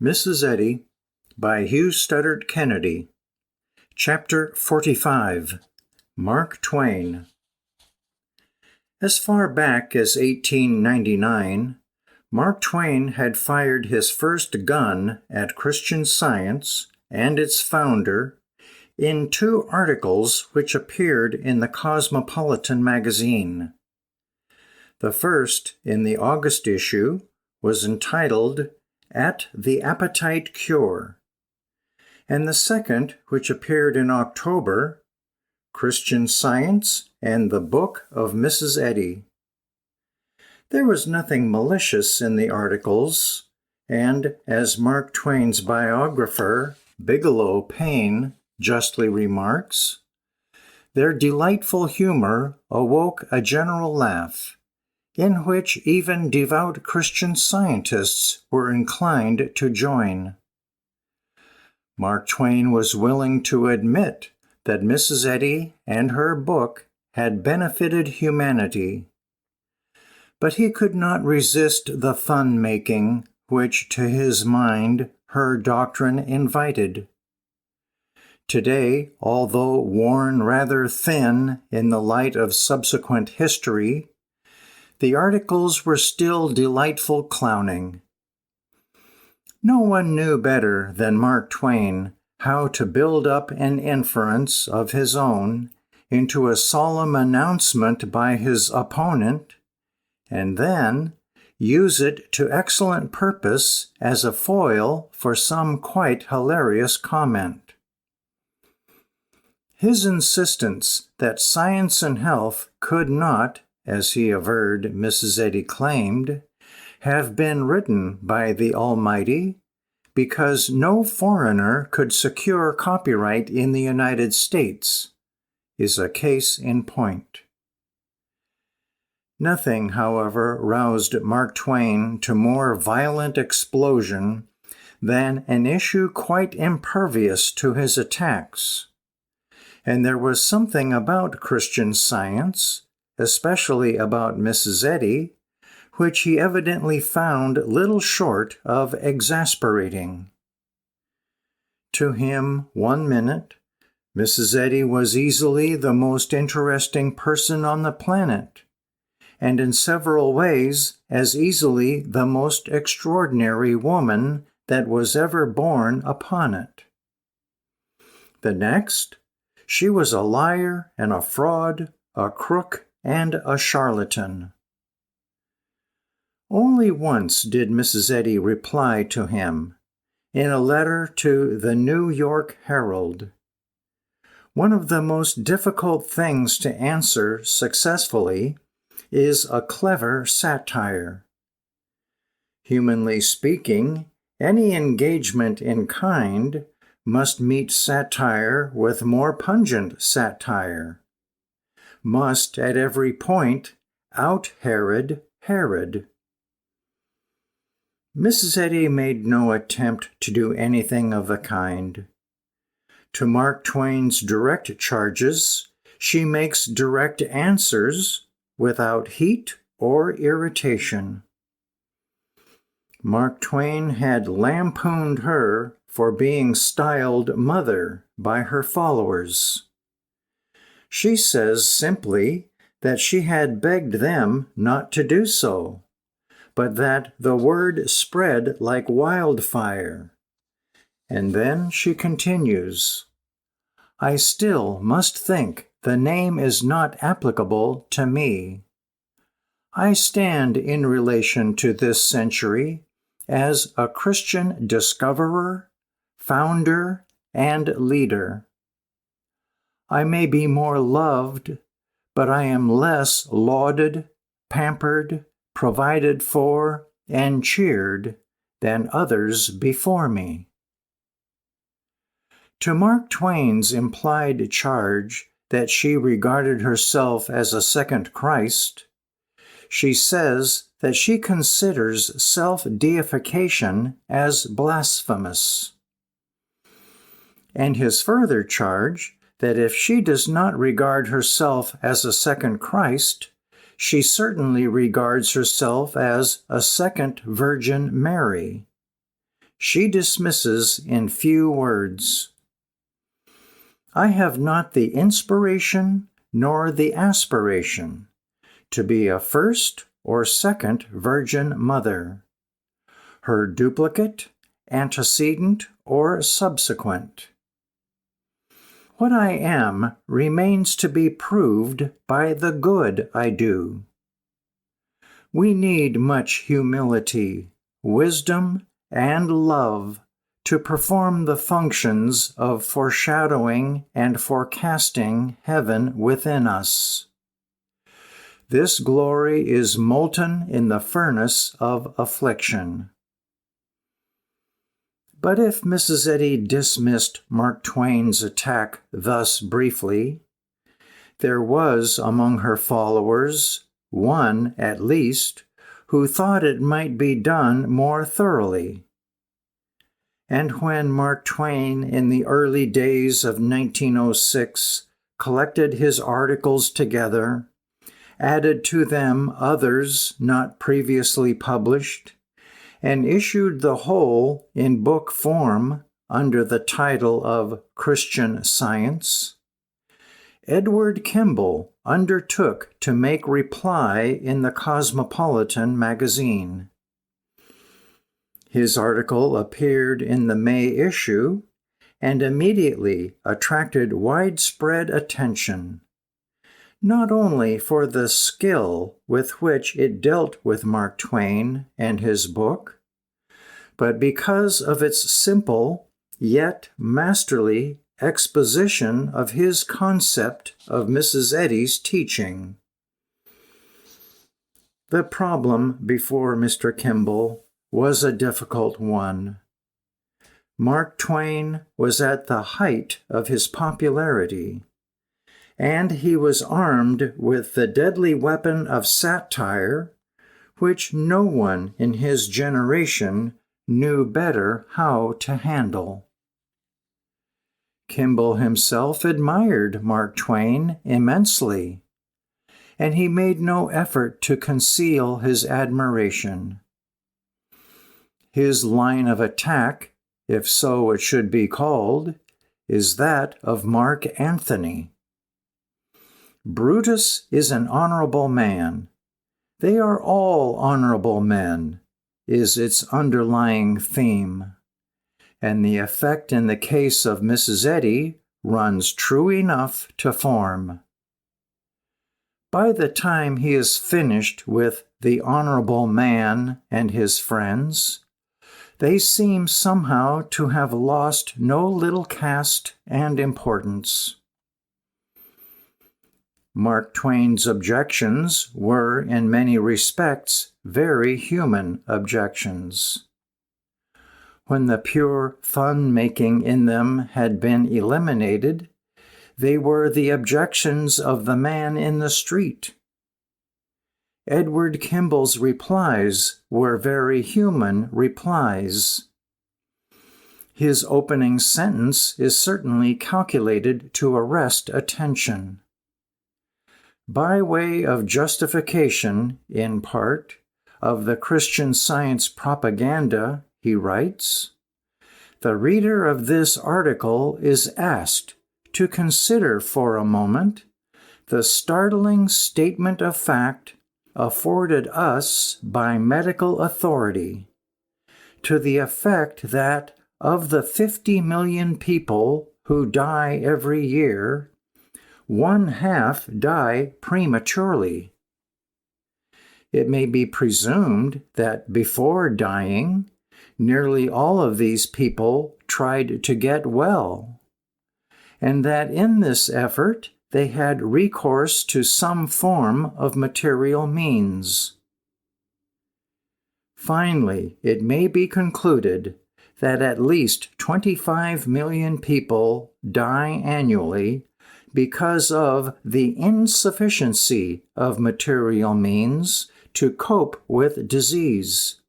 Mrs. Eddy by Hugh Studdert Kennedy. Chapter 45. Mark Twain. As far back as 1899, Mark Twain had fired his first gun at Christian Science and its founder in two articles which appeared in the Cosmopolitan magazine. The first, in the August issue, was entitled At the Appetite Cure, and the second, which appeared in October, Christian Science and the Book of Mrs. Eddy. There was nothing malicious in the articles, and as Mark Twain's biographer, Bigelow Payne, justly remarks, their delightful humor awoke a general laugh, in which even devout Christian Scientists were inclined to join. Mark Twain was willing to admit that Mrs. Eddy and her book had benefited humanity, but he could not resist the fun-making which, to his mind, her doctrine invited. Today, although worn rather thin in the light of subsequent history, the articles were still delightful clowning. No one knew better than Mark Twain how to build up an inference of his own into a solemn announcement by his opponent, and then use it to excellent purpose as a foil for some quite hilarious comment. His insistence that science and health could not, as he averred Mrs. Eddy claimed, have been written by the Almighty because no foreigner could secure copyright in the United States, is a case in point. Nothing, however, roused Mark Twain to more violent explosion than an issue quite impervious to his attacks. And there was something about Christian Science, especially about Mrs. Eddy, which he evidently found little short of exasperating. To him, 1 minute, Mrs. Eddy was easily the most interesting person on the planet, and in several ways as easily the most extraordinary woman that was ever born upon it. The next, she was a liar and a fraud, a crook and a charlatan. Only once did Mrs. Eddy reply to him, in a letter to the New York Herald. One of the most difficult things to answer successfully is a clever satire. Humanly speaking, any engagement in kind must meet satire with more pungent satire, must at every point out-Herod Herod. Mrs. Eddy made no attempt to do anything of the kind. To Mark Twain's direct charges, she makes direct answers without heat or irritation. Mark Twain had lampooned her for being styled mother by her followers. She says simply that she had begged them not to do so, but that the word spread like wildfire. And then she continues, I still must think the name is not applicable to me. I stand in relation to this century as a Christian discoverer, founder, and leader. I may be more loved, but I am less lauded, pampered, provided for, and cheered than others before me. To Mark Twain's implied charge that she regarded herself as a second Christ, she says that she considers self-deification as blasphemous. And his further charge that if she does not regard herself as a second Christ, she certainly regards herself as a second Virgin Mary, she dismisses in few words. I have not the inspiration nor the aspiration to be a first or second virgin mother, her duplicate, antecedent, or subsequent. What I am remains to be proved by the good I do. We need much humility, wisdom, and love to perform the functions of foreshadowing and forecasting heaven within us. This glory is molten in the furnace of affliction. But if Mrs. Eddy dismissed Mark Twain's attack thus briefly, there was among her followers one, at least, who thought it might be done more thoroughly. And when Mark Twain, in the early days of 1906, collected his articles together, added to them others not previously published, and issued the whole in book form under the title of Christian Science, Edward Kimball undertook to make reply in the Cosmopolitan magazine. His article appeared in the May issue and immediately attracted widespread attention, not only for the skill with which it dealt with Mark Twain and his book, but because of its simple yet masterly exposition of his concept of Mrs. Eddy's teaching. The problem before Mr. Kimball was a difficult one. Mark Twain was at the height of his popularity, and he was armed with the deadly weapon of satire, which no one in his generation knew better how to handle. Kimball himself admired Mark Twain immensely, and he made no effort to conceal his admiration. His line of attack, if so it should be called, is that of Mark Antony. Brutus is an honorable man. They are all honorable men, is its underlying theme. And the effect in the case of Mrs. Eddy runs true enough to form. By the time he is finished with the honorable man and his friends, they seem somehow to have lost no little caste and importance. Mark Twain's objections were, in many respects, very human objections. When the pure fun-making in them had been eliminated, they were the objections of the man in the street. Edward Kimball's replies were very human replies. His opening sentence is certainly calculated to arrest attention. By way of justification, in part, of the Christian Science propaganda, he writes, the reader of this article is asked to consider for a moment the startling statement of fact afforded us by medical authority, to the effect that of the 50 million people who die every year, 1/2 die prematurely. It may be presumed that before dying, nearly all of these people tried to get well, and that in this effort they had recourse to some form of material means. Finally, it may be concluded that at least 25 million people die annually because of the insufficiency of material means to cope with disease.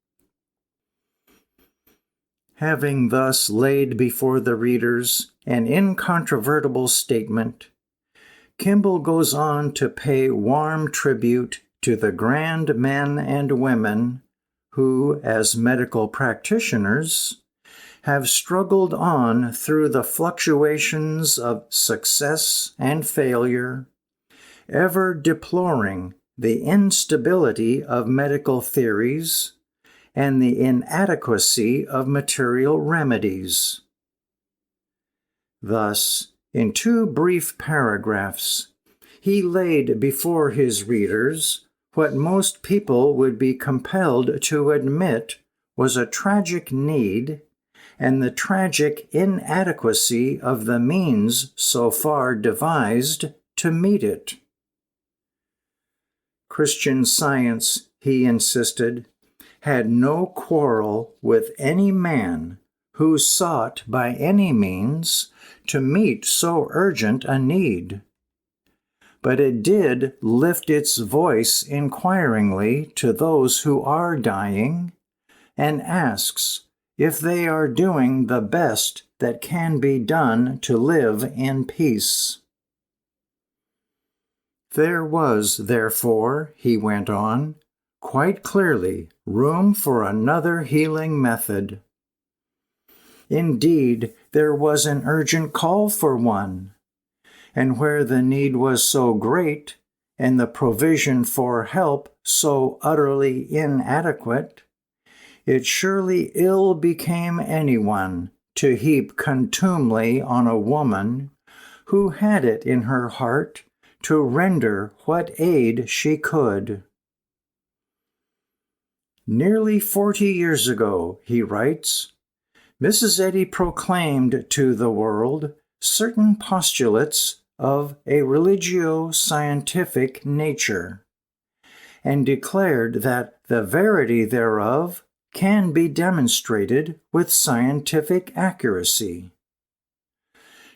Having thus laid before the readers an incontrovertible statement, Kimball goes on to pay warm tribute to the grand men and women who, as medical practitioners, have struggled on through the fluctuations of success and failure, ever deploring the instability of medical theories and the inadequacy of material remedies. Thus, in 2 brief paragraphs, he laid before his readers what most people would be compelled to admit was a tragic need and the tragic inadequacy of the means so far devised to meet it. Christian Science, he insisted, had no quarrel with any man who sought by any means to meet so urgent a need. But it did lift its voice inquiringly to those who are dying and asks if they are doing the best that can be done to live in peace. There was, therefore, he went on, quite clearly room for another healing method. Indeed, there was an urgent call for one, and where the need was so great and the provision for help so utterly inadequate, it surely ill became anyone to heap contumely on a woman who had it in her heart to render what aid she could. Nearly 40 years ago, he writes, Mrs. Eddy proclaimed to the world certain postulates of a religio-scientific nature, and declared that the verity thereof can be demonstrated with scientific accuracy.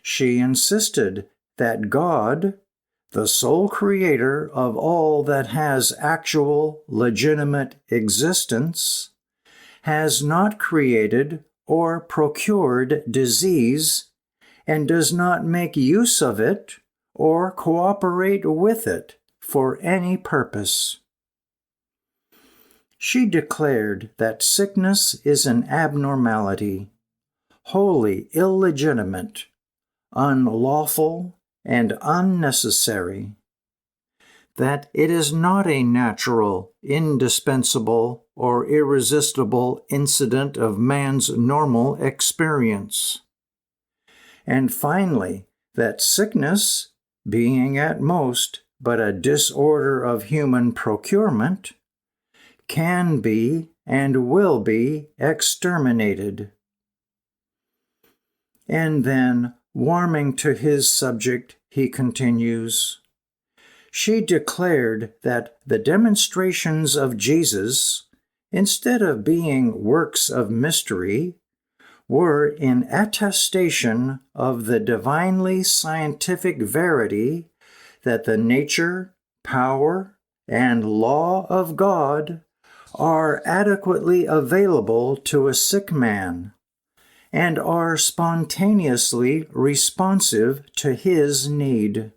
She insisted that God, the sole creator of all that has actual, legitimate existence, has not created or procured disease and does not make use of it or cooperate with it for any purpose. She declared that sickness is an abnormality, wholly illegitimate, unlawful, and unnecessary, that it is not a natural, indispensable, or irresistible incident of man's normal experience, and finally, that sickness, being at most but a disorder of human procurement, can be and will be exterminated. And then, warming to his subject, he continues, she declared that the demonstrations of Jesus, instead of being works of mystery, were in attestation of the divinely scientific verity that the nature, power, and law of God are adequately available to a sick man and are spontaneously responsive to his need.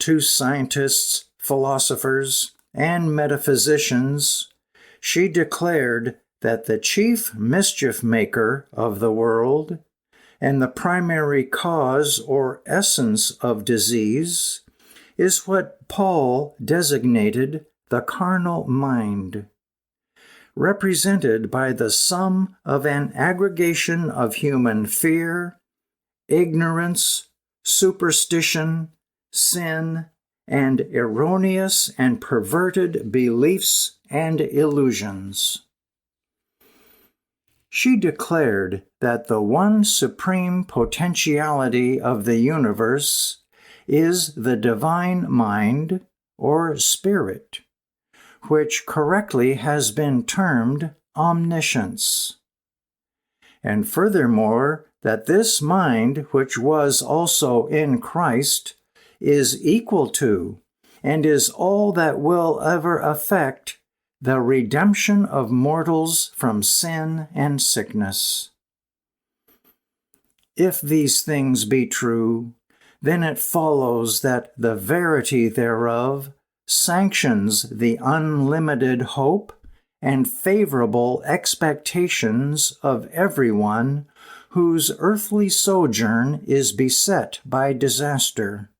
To scientists, philosophers, and metaphysicians, she declared that the chief mischief maker of the world and the primary cause or essence of disease is what Paul designated the carnal mind, represented by the sum of an aggregation of human fear, ignorance, superstition, sin, and erroneous and perverted beliefs and illusions. She declared that the one supreme potentiality of the universe is the divine mind or spirit, which correctly has been termed omniscience. And furthermore, that this mind, which was also in Christ, is equal to and is all that will ever affect the redemption of mortals from sin and sickness. If these things be true, then it follows that the verity thereof sanctions the unlimited hope and favorable expectations of everyone whose earthly sojourn is beset by disaster.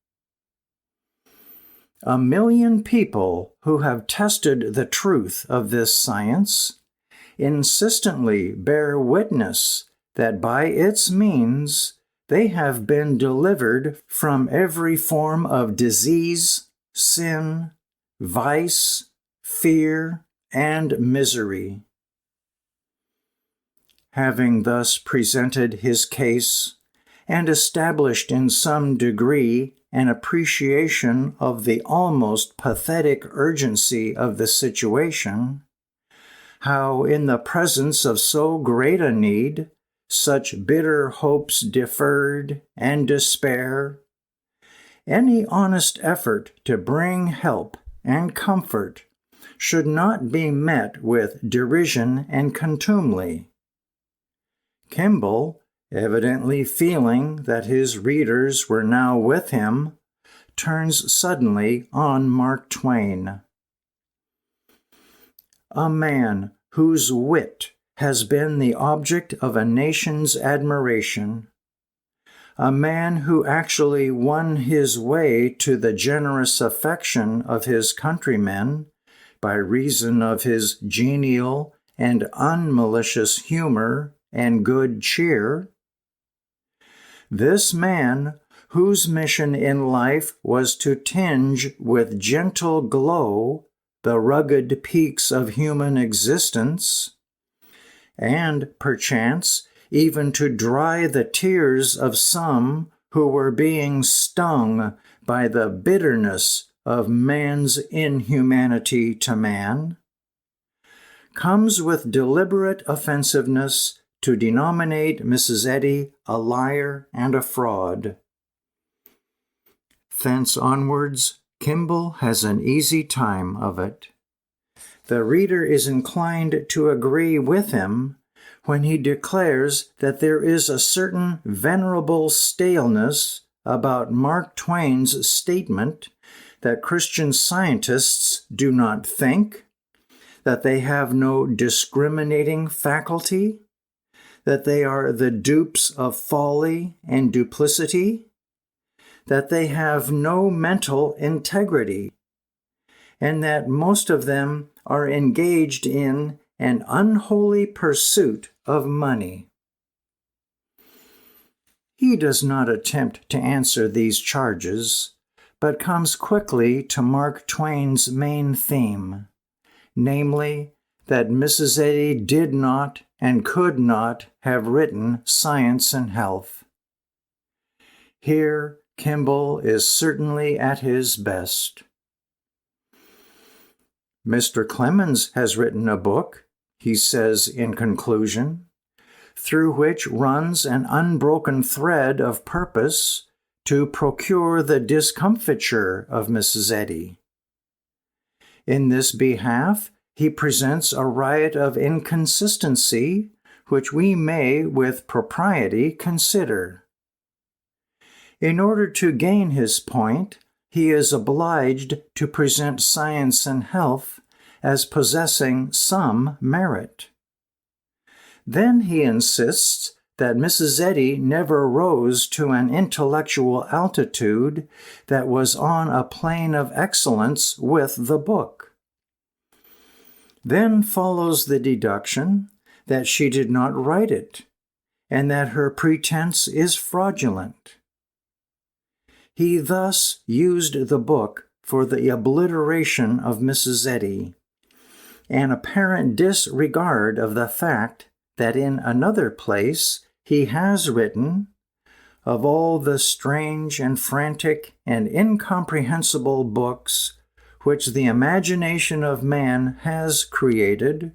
1 million people who have tested the truth of this science insistently bear witness that by its means they have been delivered from every form of disease, sin, vice, fear, and misery. Having thus presented his case and established in some degree an appreciation of the almost pathetic urgency of the situation, how in the presence of so great a need, such bitter hopes deferred and despair, any honest effort to bring help and comfort should not be met with derision and contumely. Kimball, evidently feeling that his readers were now with him, turns suddenly on Mark Twain. A man whose wit has been the object of a nation's admiration, a man who actually won his way to the generous affection of his countrymen by reason of his genial and unmalicious humor and good cheer. This man, whose mission in life was to tinge with gentle glow the rugged peaks of human existence, and perchance even to dry the tears of some who were being stung by the bitterness of man's inhumanity to man, comes with deliberate offensiveness to denominate Mrs. Eddy a liar and a fraud. Thence onwards, Kimball has an easy time of it. The reader is inclined to agree with him when he declares that there is a certain venerable staleness about Mark Twain's statement that Christian Scientists do not think, that they have no discriminating faculty, that they are the dupes of folly and duplicity, that they have no mental integrity, and that most of them are engaged in an unholy pursuit of money. He does not attempt to answer these charges, but comes quickly to Mark Twain's main theme, namely, that Mrs. Eddy did not and could not have written Science and Health. Here, Kimball is certainly at his best. Mr. Clemens has written a book, he says in conclusion, through which runs an unbroken thread of purpose to procure the discomfiture of Mrs. Eddy. In this behalf, he presents a riot of inconsistency which we may with propriety consider. In order to gain his point, he is obliged to present Science and Health as possessing some merit. Then he insists that Mrs. Eddy never rose to an intellectual altitude that was on a plane of excellence with the book. Then follows the deduction that she did not write it, and that her pretense is fraudulent. He thus used the book for the obliteration of Mrs. Eddy, an apparent disregard of the fact that in another place he has written, of all the strange and frantic and incomprehensible books which the imagination of man has created,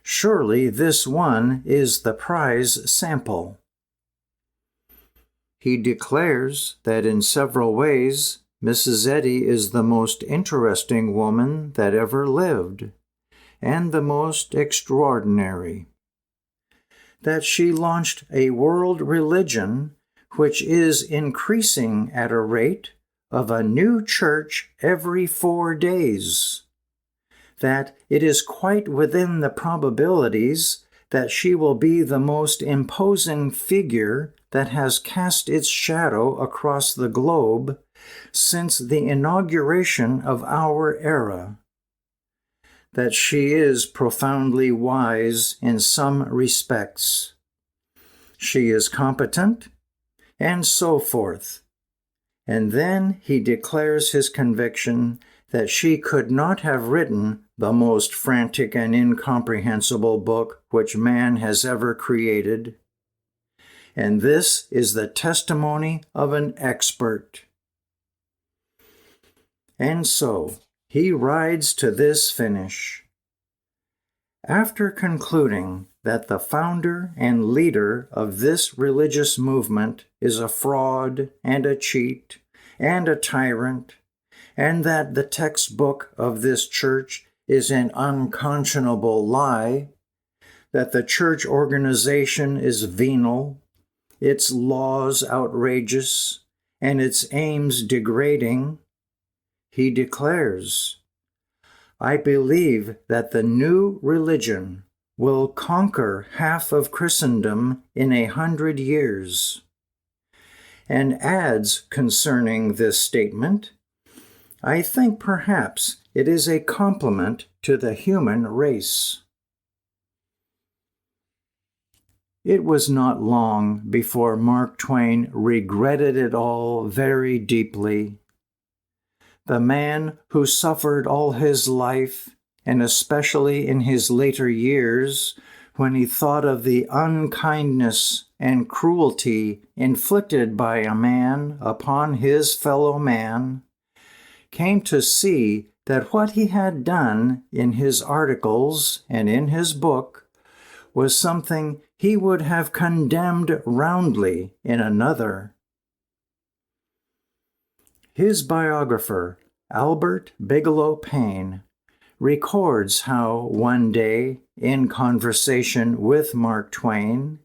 surely this one is the prize sample. He declares that in several ways Mrs. Eddy is the most interesting woman that ever lived, and the most extraordinary. That she launched a world religion which is increasing at a rate of a new church every 4 days. that it is quite within the probabilities that she will be the most imposing figure that has cast its shadow across the globe since the inauguration of our era, that she is profoundly wise in some respects. She is competent, and so forth. And then he declares his conviction that she could not have written the most frantic and incomprehensible book which man has ever created. And this is the testimony of an expert. And so he rides to this finish. After concluding that the founder and leader of this religious movement is a fraud and a cheat and a tyrant, and that the textbook of this church is an unconscionable lie, that the church organization is venal, its laws outrageous, and its aims degrading, he declares, I believe that the new religion will conquer half of Christendom in 100 years, and adds concerning this statement, I think perhaps it is a compliment to the human race. It was not long before Mark Twain regretted it all very deeply. The man who suffered all his life, and especially in his later years, when he thought of the unkindness and cruelty inflicted by a man upon his fellow man, came to see that what he had done in his articles and in his book was something he would have condemned roundly in another. His biographer, Albert Bigelow Paine, records how one day, in conversation with Mark Twain,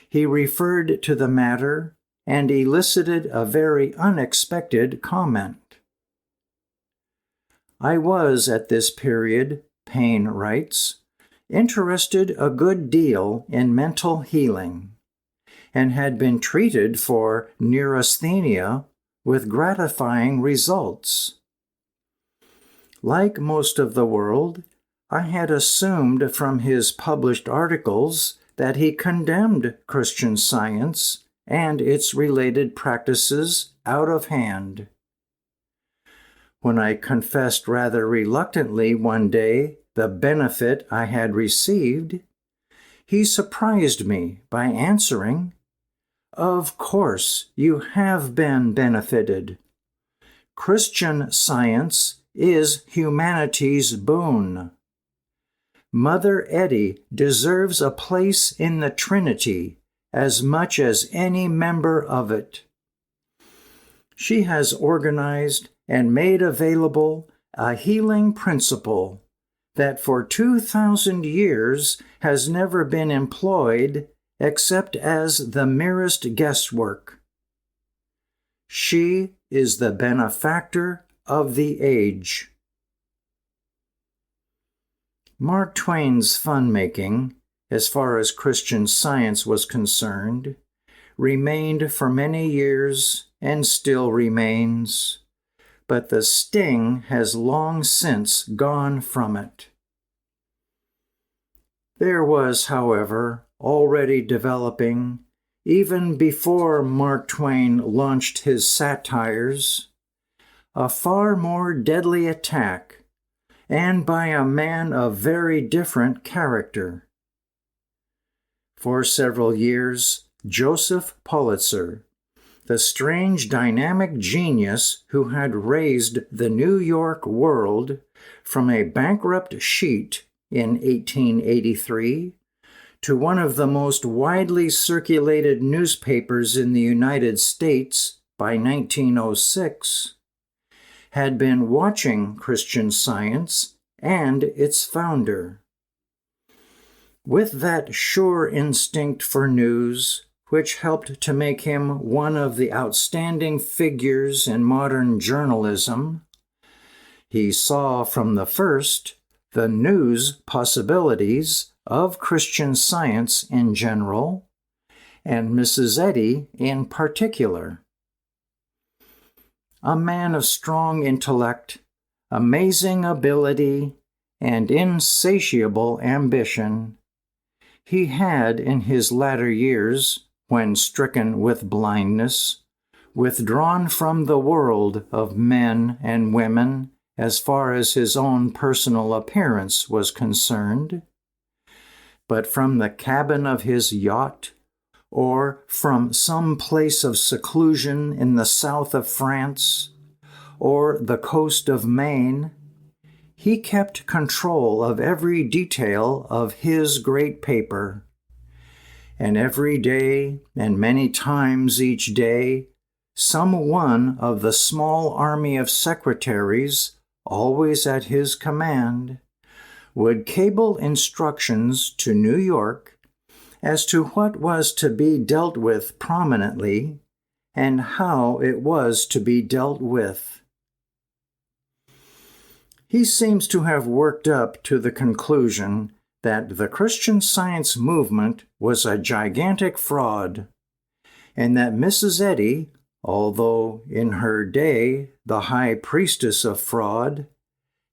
he referred to the matter and elicited a very unexpected comment. I was at this period, Paine writes, interested a good deal in mental healing, and had been treated for neurasthenia with gratifying results. Like most of the world, I had assumed from his published articles that he condemned Christian Science and its related practices out of hand. When I confessed rather reluctantly one day the benefit I had received, he surprised me by answering, "Of course you have been benefited. Christian Science is humanity's boon. Mother Eddy deserves a place in the Trinity as much as any member of it. She has organized and made available a healing principle that for 2,000 years has never been employed except as the merest guesswork. She is the benefactor of the age." Mark Twain's fun-making, as far as Christian Science was concerned, remained for many years and still remains, but the sting has long since gone from it. There was, however, already developing, even before Mark Twain launched his satires, a far more deadly attack, and by a man of very different character. For several years, Joseph Pulitzer, the strange dynamic genius who had raised the New York World from a bankrupt sheet in 1883 to one of the most widely circulated newspapers in the United States by 1906, had been watching Christian Science and its founder. With that sure instinct for news, which helped to make him one of the outstanding figures in modern journalism, he saw from the first the news possibilities of Christian Science in general, and Mrs. Eddy in particular. A man of strong intellect, amazing ability, and insatiable ambition, he had in his latter years, when stricken with blindness, withdrawn from the world of men and women as far as his own personal appearance was concerned. But from the cabin of his yacht, or from some place of seclusion in the south of France, or the coast of Maine, he kept control of every detail of his great paper. And every day, and many times each day, some one of the small army of secretaries, always at his command, would cable instructions to New York as to what was to be dealt with prominently and how it was to be dealt with. He seems to have worked up to the conclusion that the Christian Science movement was a gigantic fraud, and that Mrs. Eddy, although in her day the high priestess of fraud,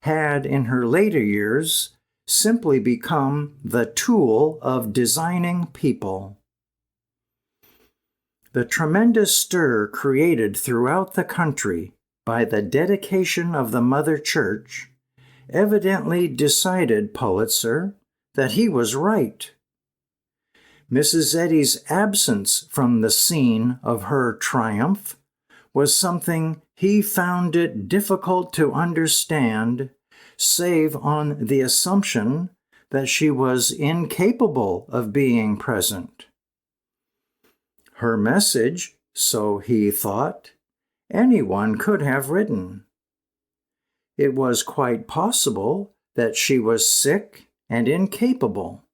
had in her later years simply become the tool of designing people. The tremendous stir created throughout the country by the dedication of the Mother Church evidently decided Pulitzer that he was right. Mrs. Eddy's absence from the scene of her triumph was something he found it difficult to understand, save on the assumption that she was incapable of being present. Her message, so he thought, anyone could have written. It was quite possible that she was sick and incapable,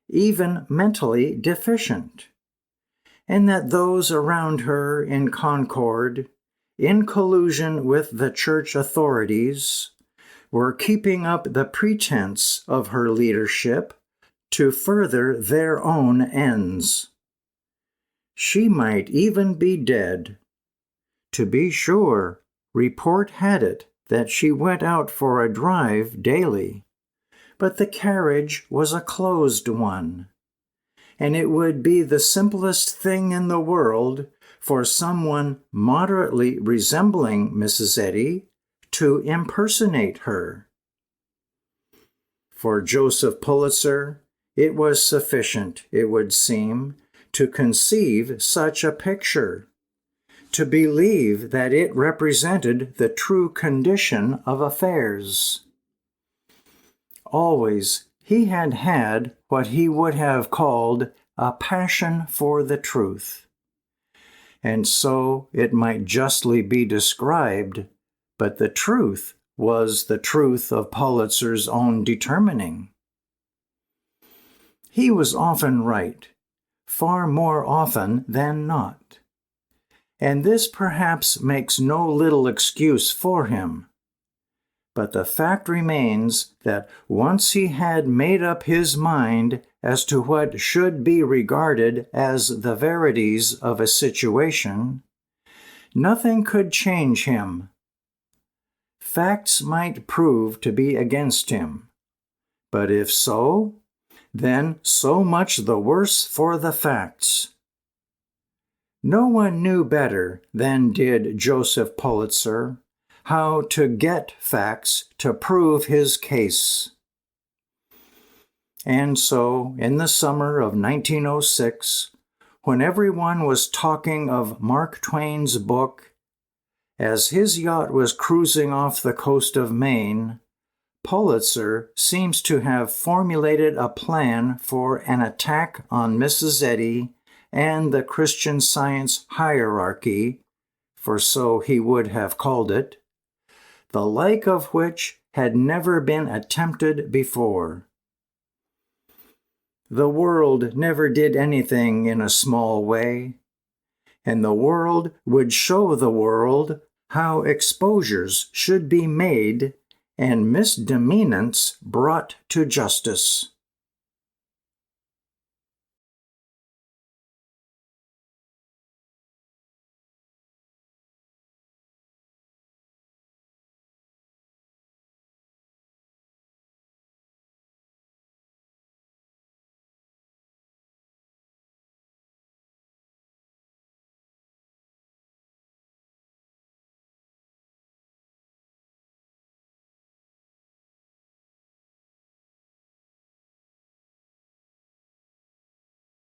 even mentally deficient, and that those around her in concord, in collusion with the church authorities, were keeping up the pretense of her leadership to further their own ends. She might even be dead. To be sure, report had it that she went out for a drive daily, but the carriage was a closed one, and it would be the simplest thing in the world for someone moderately resembling Mrs. Eddy to impersonate her. For Joseph Pulitzer, it was sufficient, it would seem, to conceive such a picture, to believe that it represented the true condition of affairs. Always he had had what he would have called a passion for the truth. And so it might justly be described, but the truth was the truth of Pulitzer's own determining. He was often right, far more often than not. And this perhaps makes no little excuse for him. But the fact remains that once he had made up his mind as to what should be regarded as the verities of a situation, nothing could change him. Facts might prove to be against him, but if so, then so much the worse for the facts. No one knew better than did Joseph Pulitzer how to get facts to prove his case. And so, in the summer of 1906, when everyone was talking of Mark Twain's book, as his yacht was cruising off the coast of Maine, Pulitzer seems to have formulated a plan for an attack on Mrs. Eddy and the Christian Science hierarchy, for so he would have called it, the like of which had never been attempted before. The world never did anything in a small way, and the world would show the world how exposures should be made and misdemeanants brought to justice.